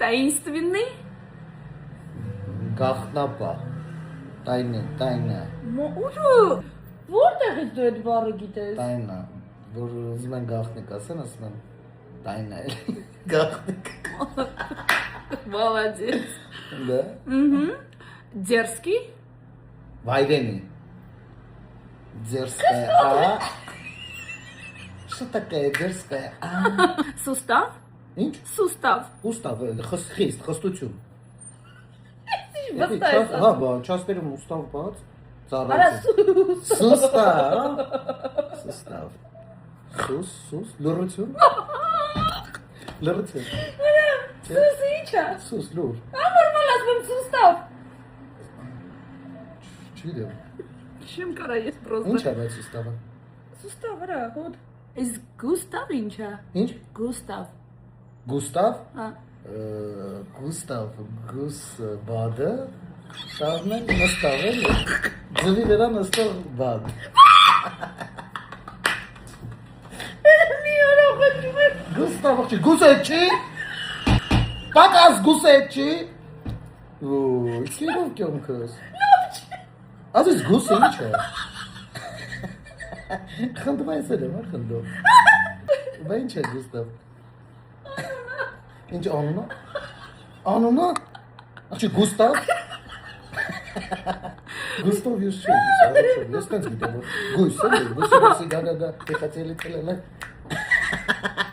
Таинственный. Գախտնապա։ Տայնը։ Ուժը, որտեղից դու այդ բառը գիտես։ Տայնը, որ ուզում են գախնիկ ասեն, ասում են տայնը էլի, գախնիկ։ Молодец. Да? Дерзкий. Վայրենի։ Дерзкая, Что такое дерзкая, Сустав. Ինչ? Сустав. Ուստավ, խիստ, խստություն։ Վստահ Հա, բա, չասպերում ուստավ բաց, Արա ծառայություն։ սուս։ Սուստավ, սուս, լրություն։ Լրություն, Սուս ինչ է։ սուս, լուր, Անորմալ ասում սուստավ։ չգիտեմ, Չեմ կարա ես ինչ պրոստը։ է բայց ուստավը։ Սուստավ վրա, հոտ։ Is Gustav ինչ է։ Ինչ? Gustav։ Գուստավ, Հա։ գուս բադը, տաղն են նստավ են, ձվի վրա նստավ բադ։ Մի օր ողջում եմ։ Գուստավ աղջի, գուսեչի, պակաս գուսեչի, իսկերով կյոմքս։ Ազիս գուս է ինչ է։ Խնդվա ես էլ եմ, խնդով։ Բա ինչ է գուստավ։ Ինչ անունա։ Անունա։ Աղջի գուստավ։ Գուստավ ես չէ, ես տենց գիտեմ, գույս է, գույս է, գույս է, գույս է, գույս է, գույս է, գույս է, գույս է,